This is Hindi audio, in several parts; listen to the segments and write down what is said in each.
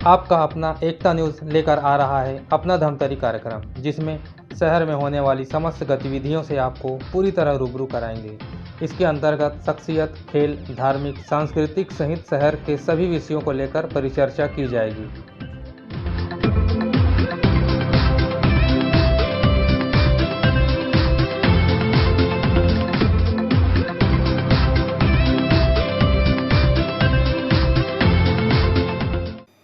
आपका अपना एकता न्यूज़ लेकर आ रहा है अपना धमतरी कार्यक्रम, जिसमें शहर में होने वाली समस्त गतिविधियों से आपको पूरी तरह रूबरू कराएंगे। इसके अंतर्गत शख्सियत, खेल, धार्मिक, सांस्कृतिक सहित शहर के सभी विषयों को लेकर परिचर्चा की जाएगी।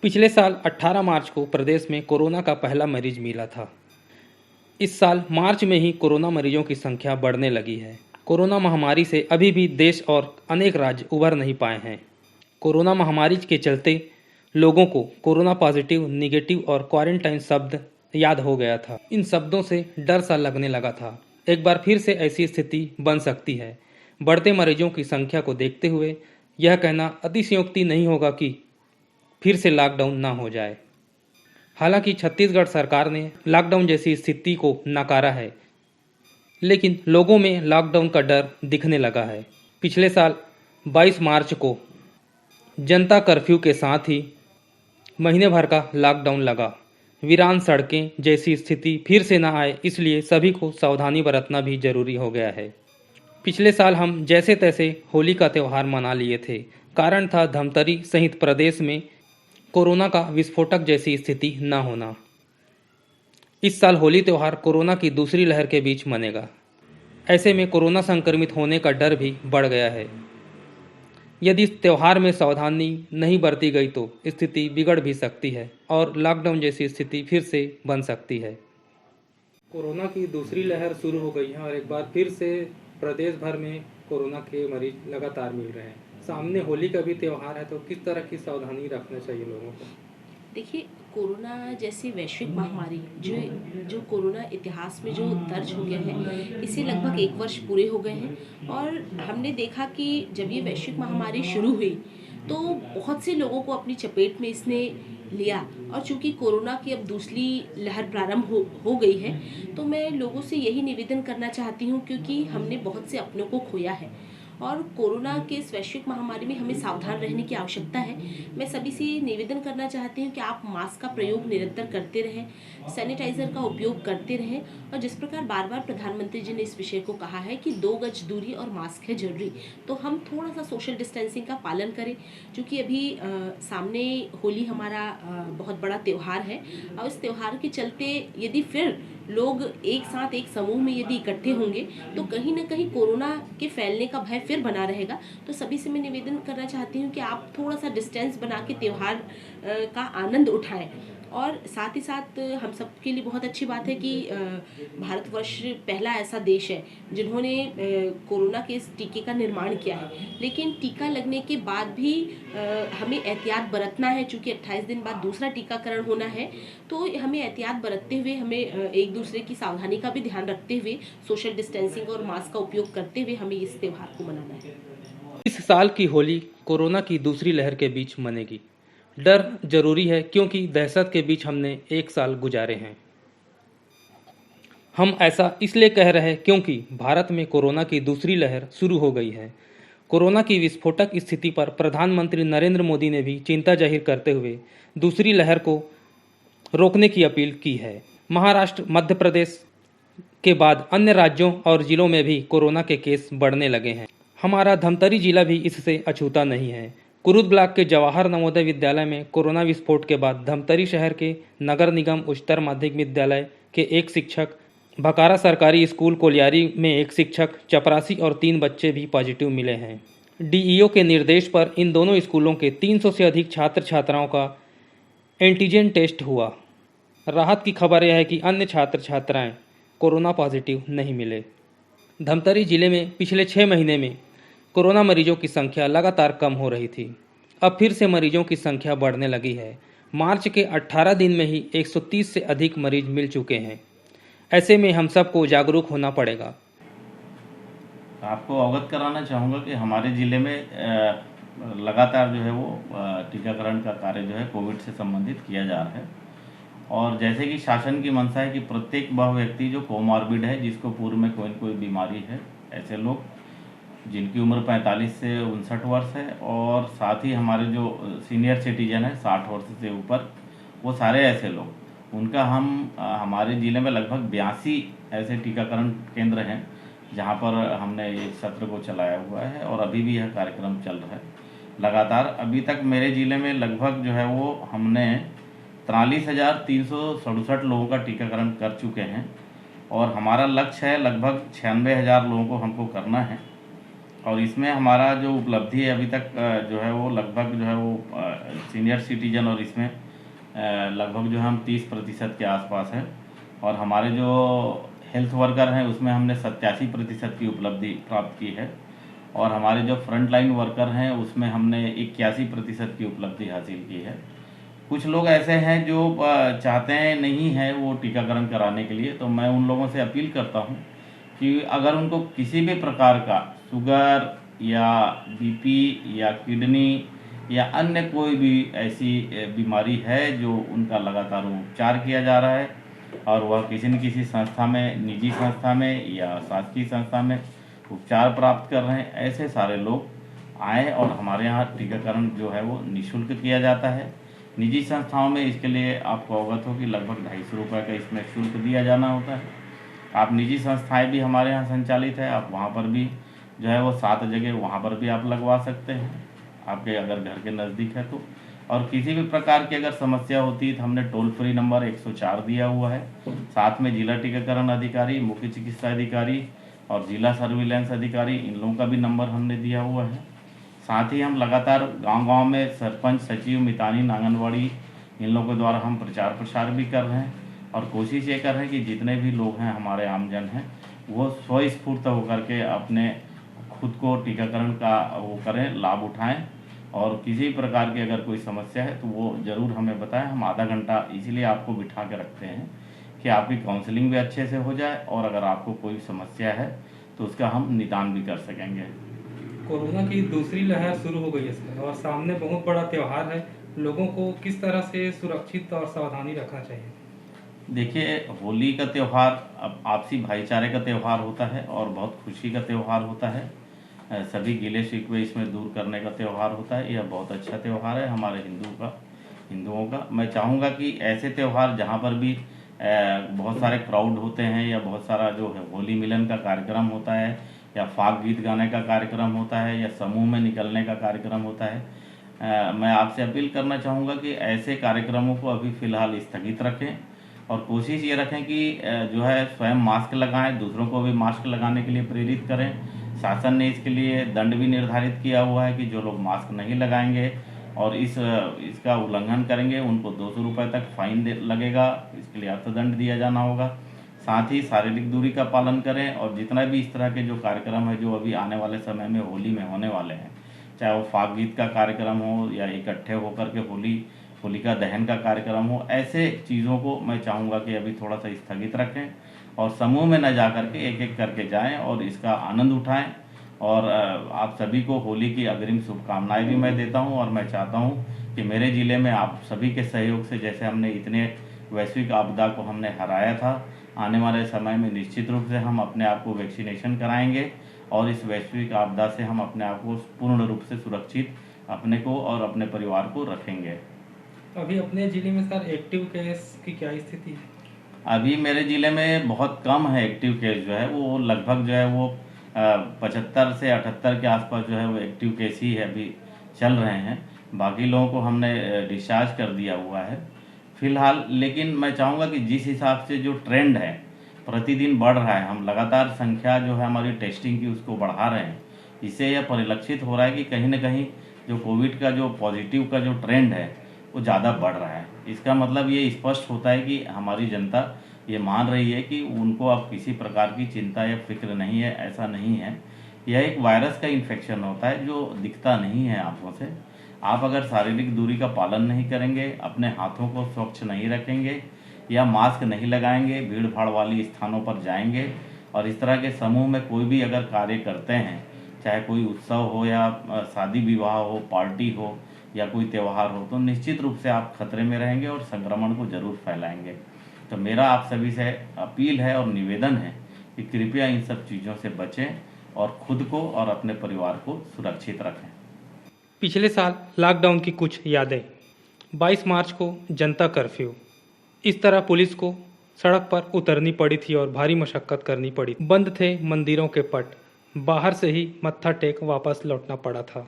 पिछले साल 18 मार्च को प्रदेश में कोरोना का पहला मरीज मिला था। इस साल मार्च में ही कोरोना मरीजों की संख्या बढ़ने लगी है। कोरोना महामारी से अभी भी देश और अनेक राज्य उभर नहीं पाए हैं। कोरोना महामारी के चलते लोगों को कोरोना पॉजिटिव, निगेटिव और क्वारंटाइन शब्द याद हो गया था। इन शब्दों से डर सा लगने लगा था। एक बार फिर से ऐसी स्थिति बन सकती है। बढ़ते मरीजों की संख्या को देखते हुए यह कहना अतिशयोक्ति नहीं होगा कि फिर से लॉकडाउन ना हो जाए। हालांकि छत्तीसगढ़ सरकार ने लॉकडाउन जैसी स्थिति को नकारा है, लेकिन लोगों में लॉकडाउन का डर दिखने लगा है। पिछले साल 22 मार्च को जनता कर्फ्यू के साथ ही महीने भर का लॉकडाउन लगा। वीरान सड़कें जैसी स्थिति फिर से ना आए, इसलिए सभी को सावधानी बरतना भी जरूरी हो गया है। पिछले साल हम जैसे तैसे होली का त्यौहार मना लिए थे। कारण था धमतरी सहित प्रदेश में कोरोना का विस्फोटक जैसी स्थिति न होना। इस साल होली त्यौहार कोरोना की दूसरी लहर के बीच मनेगा। ऐसे में कोरोना संक्रमित होने का डर भी बढ़ गया है। यदि इस त्यौहार में सावधानी नहीं बरती गई तो स्थिति बिगड़ भी सकती है और लॉकडाउन जैसी स्थिति फिर से बन सकती है। कोरोना की दूसरी लहर शुरू हो गई है और एक बार फिर से प्रदेश भर में कोरोना के मरीज लगातार मिल रहे हैं। सामने होली का भी त्यौहार है, तो किस तरह की सावधानी रखना चाहिए लोगों को? देखिए, कोरोना जैसी वैश्विक महामारी जो जो कोरोना इतिहास में जो दर्ज हो गया है, इसे लगभग 1 वर्ष पूरे हो गए हैं और हमने देखा कि जब ये वैश्विक महामारी शुरू हुई तो बहुत से लोगों को अपनी चपेट में इसने लिया। और चूंकि कोरोना की अब दूसरी लहर प्रारंभ हो गई है, तो मैं लोगों से यही निवेदन करना चाहती हूँ, क्योंकि हमने बहुत से अपनों को खोया है और कोरोना के इस वैश्विक महामारी में हमें सावधान रहने की आवश्यकता है। मैं सभी से निवेदन करना चाहती हूँ कि आप मास्क का प्रयोग निरंतर करते रहें, सैनिटाइजर का उपयोग करते रहें और जिस प्रकार बार बार प्रधानमंत्री जी ने इस विषय को कहा है कि 2 गज दूरी और मास्क है जरूरी, तो हम थोड़ा सा सोशल डिस्टेंसिंग का पालन करें। क्योंकि अभी सामने होली हमारा बहुत बड़ा त्यौहार है और इस त्यौहार के चलते यदि फिर लोग एक साथ एक समूह में यदि इकट्ठे होंगे तो कहीं ना कहीं कोरोना के फैलने का भय फिर बना रहेगा। तो सभी से मैं निवेदन करना चाहती हूँ कि आप थोड़ा सा डिस्टेंस बना के त्यौहार का आनंद उठाएं। और साथ ही साथ हम सब के लिए बहुत अच्छी बात है कि भारतवर्ष पहला ऐसा देश है जिन्होंने कोरोना के इस टीके का निर्माण किया है। लेकिन टीका लगने के बाद भी हमें एहतियात बरतना है। चूँकि 28 दिन बाद दूसरा टीकाकरण होना है, तो हमें एहतियात बरतते हुए, हमें एक दूसरे की सावधानी का भी ध्यान रखते हुए, सोशल डिस्टेंसिंग और मास्क का उपयोग करते हुए हमें इस त्यौहार को मनाना है। इस साल की होली कोरोना की दूसरी लहर के बीच मनेगी। डर जरूरी है, क्योंकि दहशत के बीच हमने 1 साल गुजारे हैं। हम ऐसा इसलिए कह रहे हैं क्योंकि भारत में कोरोना की दूसरी लहर शुरू हो गई है। कोरोना की विस्फोटक स्थिति पर प्रधानमंत्री नरेंद्र मोदी ने भी चिंता जाहिर करते हुए दूसरी लहर को रोकने की अपील की है। महाराष्ट्र, मध्य प्रदेश के बाद अन्य राज्यों और जिलों में भी कोरोना के केस बढ़ने लगे हैं। हमारा धमतरी जिला भी इससे अछूता नहीं है। कुरुद ब्लॉक के जवाहर नवोदय विद्यालय में कोरोना विस्फोट के बाद धमतरी शहर के नगर निगम उच्चतर माध्यमिक विद्यालय के 1 शिक्षक, भकारा सरकारी स्कूल कोलियारी में 1 शिक्षक, चपरासी और 3 बच्चे भी पॉजिटिव मिले हैं। डीईओ के निर्देश पर इन दोनों स्कूलों के 300 से अधिक छात्र छात्राओं का एंटीजन टेस्ट हुआ। राहत की खबर यह है कि अन्य छात्र छात्राएं कोरोना पॉजिटिव नहीं मिले। धमतरी जिले में पिछले 6 महीने में कोरोना मरीजों की संख्या लगातार कम हो रही थी। अब फिर से मरीजों की संख्या बढ़ने लगी है। मार्च के 18 दिन में ही 130 से अधिक मरीज मिल चुके हैं। ऐसे में हम सबको जागरूक होना पड़ेगा। आपको अवगत कराना चाहूँगा कि हमारे ज़िले में लगातार जो है वो टीकाकरण का कार्य जो है कोविड से संबंधित किया जा रहा है। और जैसे कि शासन की मंशा है कि प्रत्येक वह व्यक्ति जो कोमॉर्बिड है, जिसको पूर्व में कोई न कोई बीमारी है, ऐसे लोग जिनकी उम्र 45 से 59 वर्ष है, और साथ ही हमारे जो सीनियर सिटीजन है 60 वर्ष से ऊपर, वो सारे ऐसे लोग, उनका हम हमारे ज़िले में लगभग 82 ऐसे टीकाकरण केंद्र हैं जहाँ पर हमने इस सत्र को चलाया हुआ है, और अभी भी यह कार्यक्रम चल रहा है लगातार। अभी तक मेरे ज़िले में लगभग जो है वो हमने 43,367 लोगों का टीकाकरण कर चुके हैं, और हमारा लक्ष्य है लगभग 96,000 लोगों को हमको करना है। और इसमें हमारा जो उपलब्धि है अभी तक जो है वो लगभग जो है वो सीनियर सिटीजन, और इसमें लगभग जो है हम 30% के आसपास है, और हमारे जो हेल्थ वर्कर हैं उसमें हमने 87% की उपलब्धि प्राप्त की है, और हमारे जो फ्रंट लाइन वर्कर हैं उसमें हमने 81% की उपलब्धि हासिल की है। कुछ लोग ऐसे हैं जो चाहते हैं नहीं है वो टीकाकरण कराने के लिए, तो मैं उन लोगों से अपील करता हूँ कि अगर उनको किसी भी प्रकार का शुगर या बीपी या किडनी या अन्य कोई भी ऐसी बीमारी है जो उनका लगातार उपचार किया जा रहा है, और वह किसी न किसी संस्था में, निजी संस्था में या शासकीय संस्था में उपचार प्राप्त कर रहे हैं, ऐसे सारे लोग आएँ, और हमारे यहाँ टीकाकरण जो है वो निःशुल्क किया जाता है। निजी संस्थाओं में इसके लिए आपको अवगत हो कि लगभग 250 रुपये का इसमें शुल्क दिया जाना होता है। आप निजी संस्थाएं भी हमारे यहाँ संचालित है, आप वहाँ पर भी जो है वो 7 जगह वहाँ पर भी आप लगवा सकते हैं, आपके अगर घर के नज़दीक है तो। और किसी भी प्रकार की अगर समस्या होती है तो हमने टोल फ्री नंबर 104 दिया हुआ है, साथ में जिला टीकाकरण अधिकारी, मुख्य चिकित्सा अधिकारी और जिला सर्विलेंस अधिकारी, इन लोगों का भी नंबर हमने दिया हुआ है। साथ ही हम लगातार गांव-गांव में सरपंच, सचिव, मितानिन, आंगनवाड़ी, इन लोगों के द्वारा हम प्रचार प्रसार भी कर रहे हैं, और कोशिश ये कर रहे हैं कि जितने भी लोग हैं हमारे आमजन हैं वो स्वस्फूर्त होकर के अपने खुद को टीकाकरण का वो करें, लाभ उठाएं, और किसी प्रकार की अगर कोई समस्या है तो वो ज़रूर हमें बताएं। हम आधा घंटा इसीलिए आपको बिठा के रखते हैं कि आपकी काउंसलिंग भी अच्छे से हो जाए, और अगर आपको कोई समस्या है तो उसका हम निदान भी कर सकेंगे। कोरोना की दूसरी लहर शुरू हो गई है सर, और सामने बहुत बड़ा त्यौहार है। लोगों को किस तरह से सुरक्षित और सावधानी रखना चाहिए? देखिए, होली का त्यौहार अब आपसी भाईचारे का त्यौहार होता है और बहुत खुशी का त्यौहार होता है। सभी गिले शिकवे इसमें दूर करने का त्यौहार होता है। यह बहुत अच्छा त्यौहार है हमारे हिंदुओं का। मैं चाहूँगा कि ऐसे त्यौहार जहाँ पर भी बहुत सारे क्राउड होते हैं, या बहुत सारा जो है होली मिलन का कार्यक्रम होता है, या फाग गीत गाने का कार्यक्रम होता है, या समूह में निकलने का कार्यक्रम होता है, मैं आपसे अपील करना चाहूँगा कि ऐसे कार्यक्रमों को अभी फ़िलहाल स्थगित रखें, और कोशिश ये रखें कि जो है स्वयं मास्क लगाएं, दूसरों को भी मास्क लगाने के लिए प्रेरित करें। शासन ने इसके लिए दंड भी निर्धारित किया हुआ है कि जो लोग मास्क नहीं लगाएंगे और इसका उल्लंघन करेंगे उनको 200 रुपये तक फाइन लगेगा, इसके लिए अर्थदंड दिया जाना होगा। साथ ही शारीरिक दूरी का पालन करें, और जितना भी इस तरह के जो कार्यक्रम है जो अभी आने वाले समय में होली में होने वाले हैं, चाहे वो फाग गीत का कार्यक्रम हो या इकट्ठे होकर के होलिका दहन का कार्यक्रम हो, ऐसे चीज़ों को मैं चाहूँगा कि अभी थोड़ा सा स्थगित रखें, और समूह में न जा करके एक एक करके जाएं और इसका आनंद उठाएं। और आप सभी को होली की अग्रिम शुभकामनाएं भी मैं देता हूं, और मैं चाहता हूं कि मेरे ज़िले में आप सभी के सहयोग से, जैसे हमने इतने वैश्विक आपदा को हमने हराया था, आने वाले समय में निश्चित रूप से हम अपने आप को वैक्सीनेशन कराएंगे, और इस वैश्विक आपदा से हम अपने आप को पूर्ण रूप से सुरक्षित अपने को और अपने परिवार को रखेंगे। अभी अपने ज़िले में सर एक्टिव केस की क्या स्थिति है? अभी मेरे ज़िले में बहुत कम है एक्टिव केस, जो है वो लगभग जो है वो 75 से 78 के आसपास जो है वो एक्टिव केस ही है अभी चल रहे हैं। बाकी लोगों को हमने डिस्चार्ज कर दिया हुआ है फ़िलहाल। लेकिन मैं चाहूँगा कि जिस हिसाब से जो ट्रेंड है प्रतिदिन बढ़ रहा है, हम लगातार संख्या जो है हमारी टेस्टिंग की उसको बढ़ा रहे हैं, इससे यह परिलक्षित हो रहा है कि कहीं ना कहीं जो कोविड का जो पॉजिटिव का जो ट्रेंड है वो ज़्यादा बढ़ रहा है। इसका मतलब ये स्पष्ट होता है कि हमारी जनता ये मान रही है कि उनको अब किसी प्रकार की चिंता या फिक्र नहीं है। ऐसा नहीं है, यह एक वायरस का इन्फेक्शन होता है जो दिखता नहीं है आँखों से। आप अगर शारीरिक दूरी का पालन नहीं करेंगे, अपने हाथों को स्वच्छ नहीं रखेंगे, या मास्क नहीं लगाएंगे, भीड़ भाड़ वाली स्थानों पर जाएंगे, और इस तरह के समूह में कोई भी अगर कार्य करते हैं, चाहे कोई उत्सव हो या शादी विवाह हो, पार्टी हो या कोई त्यौहार हो, तो निश्चित रूप से आप खतरे में रहेंगे और संक्रमण को जरूर फैलाएंगे। तो मेरा आप सभी से अपील है और निवेदन है कि कृपया इन सब चीज़ों से बचें, और खुद को और अपने परिवार को सुरक्षित रखें। पिछले साल लॉकडाउन की कुछ यादें। 22 मार्च को जनता कर्फ्यू। इस तरह पुलिस को सड़क पर उतरनी पड़ी थी और भारी मशक्कत करनी पड़ी। बंद थे मंदिरों के पट, बाहर से ही मत्था टेक वापस लौटना पड़ा था।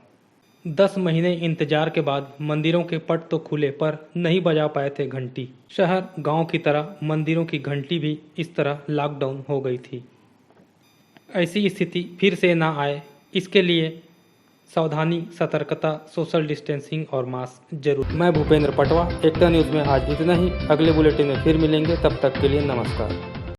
10 महीने इंतजार के बाद मंदिरों के पट तो खुले पर नहीं बजा पाए थे घंटी। शहर गांव की तरह मंदिरों की घंटी भी इस तरह लॉकडाउन हो गई थी। ऐसी स्थिति फिर से ना आए, इसके लिए सावधानी, सतर्कता, सोशल डिस्टेंसिंग और मास्क जरूर। मैं भूपेंद्र पटवा, एकता न्यूज़ में आज इतना ही। अगले बुलेटिन में फिर मिलेंगे, तब तक के लिए नमस्कार।